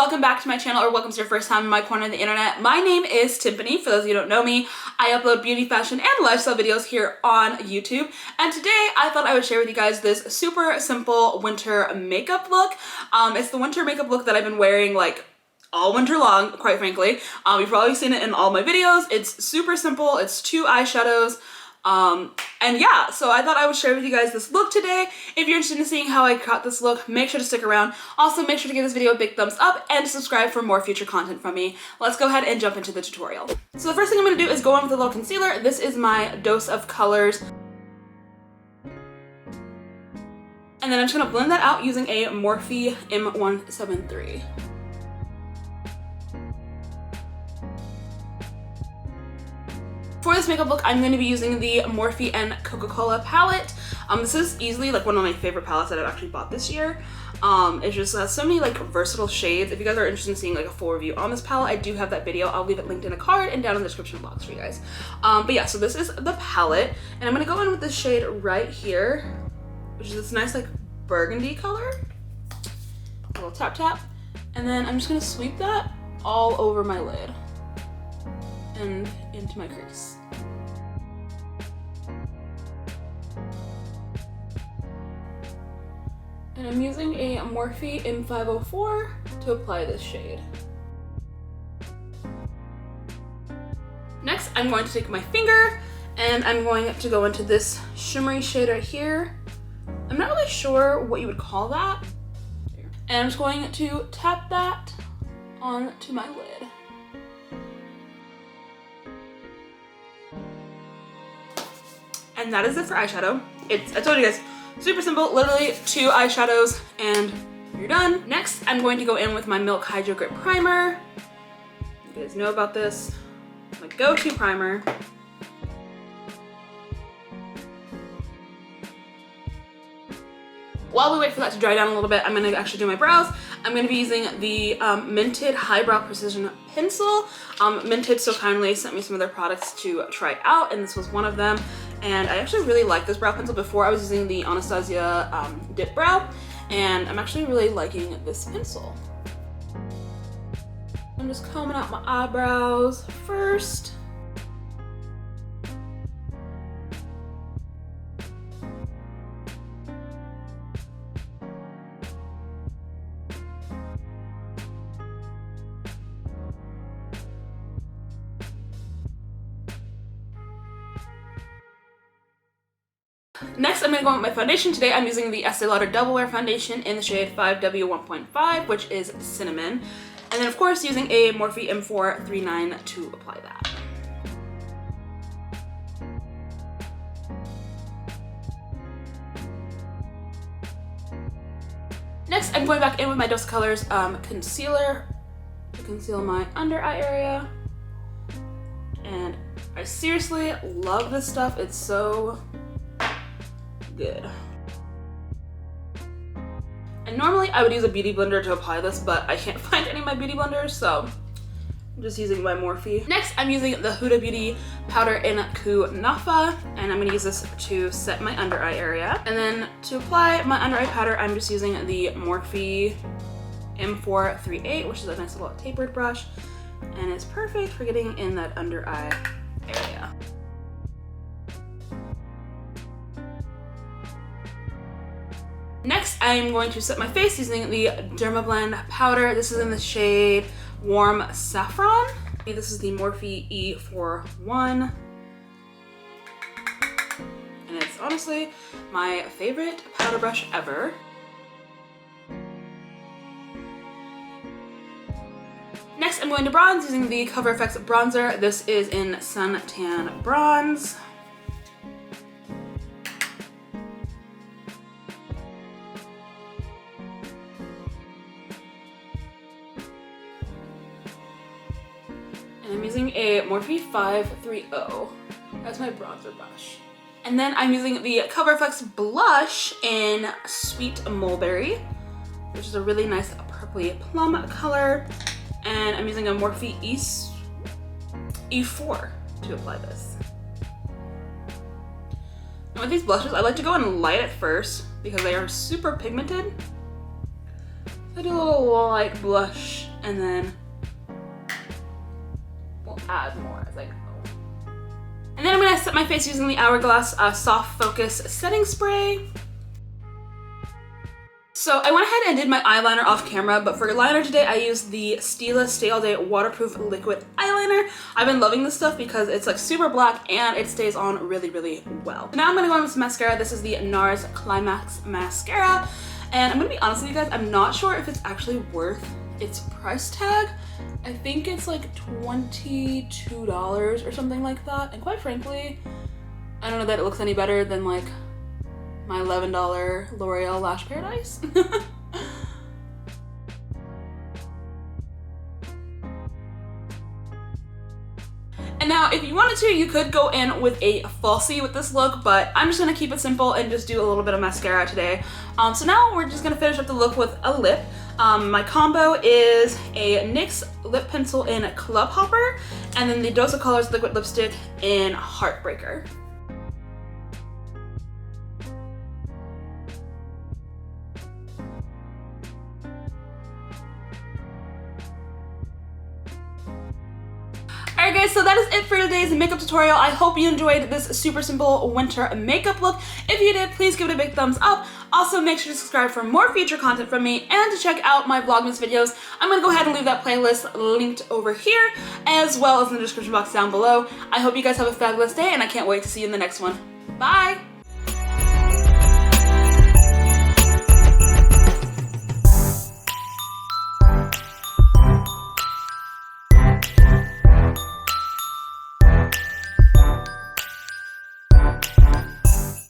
welcome back to my channel, or welcome to your first time in my corner of the internet. My name is Timpani. For those of you who don't know me, I upload beauty, fashion, and lifestyle videos here on YouTube. And today I thought I would share with you guys this super simple winter makeup look. It's the winter makeup look that I've been wearing like all winter long, quite frankly. You've probably seen it in all my videos. It's super simple. It's 2 eyeshadows. And yeah, so I thought I would share with you guys this look today. If you're interested in seeing how I got this look, make sure to stick around. Also, make sure to give this video a big thumbs up and subscribe for more future content from me. Let's go ahead and jump into the tutorial. So the first thing I'm going to do is go in with a little concealer. This is my Dose of Colors. And then I'm just going to blend that out using a Morphe M173. For this makeup look, I'm going to be using the Morphe and Coca-Cola palette. This is easily like one of my favorite palettes that I've actually bought this year. It just has so many like versatile shades. If you guys are interested in seeing like a full review on this palette, I do have that video. I'll leave it linked in a card and down in the description box for you guys. But yeah, so this is the palette, and I'm going to go in with this shade right here, which is this nice like burgundy color. A little tap tap, and then I'm just going to sweep that all over my lid and into my crease. And I'm using a Morphe M504 to apply this shade. Next, I'm going to take my finger and I'm going to go into this shimmery shade right here. I'm not really sure what you would call that. And I'm just going to tap that onto my lid. And that is it for eyeshadow. I told you guys, super simple, literally 2 eyeshadows and you're done. Next, I'm going to go in with my Milk Hydro Grip Primer. You guys know about this, my go-to primer. While we wait for that to dry down a little bit, I'm going to actually do my brows. I'm going to be using the Minted Highbrow Precision Pencil. Minted so kindly sent me some of their products to try out, and this was one of them. And I actually really like this brow pencil. Before I was using the Anastasia Dip Brow, and I'm actually really liking this pencil. I'm just combing out my eyebrows first. Next, I'm going to go on with my foundation. Today I'm using the Estee Lauder Double Wear Foundation in the shade 5W1.5, which is Cinnamon. And then of course using a Morphe M439 to apply that. Next, I'm going back in with my Dose of Colors concealer to conceal my under eye area. And I seriously love this stuff. It's so good. And normally I would use a beauty blender to apply this, but I can't find any of my beauty blenders, so I'm just using my Morphe. Next, I'm using the Huda Beauty powder in Kunafa, and I'm going to use this to set my under eye area. And then to apply my under eye powder, I'm just using the Morphe M438, which is a nice little tapered brush, and it's perfect for getting in that under eye area. Next, I'm going to set my face using the Dermablend powder. This is in the shade Warm Saffron. This is the Morphe E41. And it's honestly my favorite powder brush ever. Next, I'm going to bronze using the Cover FX bronzer. This is in Suntan Bronze. And I'm using a Morphe 530 as my bronzer brush. And then I'm using the Cover FX blush in Sweet Mulberry, which is a really nice purpley plum color. And I'm using a Morphe E4 to apply this. And with these blushes, I like to go in light at first because they are super pigmented. I do a little light blush and then we'll add more as I go. And then I'm gonna set my face using the Hourglass Soft Focus Setting Spray. So I went ahead and did my eyeliner off camera, but for liner today I used the Stila Stay All Day Waterproof Liquid Eyeliner. I've been loving this stuff because it's like super black and it stays on really, really well. Now I'm gonna go on with some mascara. This is the NARS Climax Mascara. And I'm gonna be honest with you guys, I'm not sure if it's actually worth its price tag. I think it's like $22 or something like that. And quite frankly, I don't know that it looks any better than like my $11 L'Oreal Lash Paradise. And now if you wanted to, you could go in with a falsie with this look, but I'm just gonna keep it simple and just do a little bit of mascara today. So now we're just gonna finish up the look with a lip. My combo is a NYX lip pencil in Club Hopper, and then the Dose of Colors liquid lipstick in Heartbreaker. Alright guys, so that is it for today's makeup tutorial. I hope you enjoyed this super simple winter makeup look. If you did, please give it a big thumbs up. Also, make sure to subscribe for more future content from me and to check out my Vlogmas videos. I'm going to go ahead and leave that playlist linked over here, as well as in the description box down below. I hope you guys have a fabulous day, and I can't wait to see you in the next one. Bye!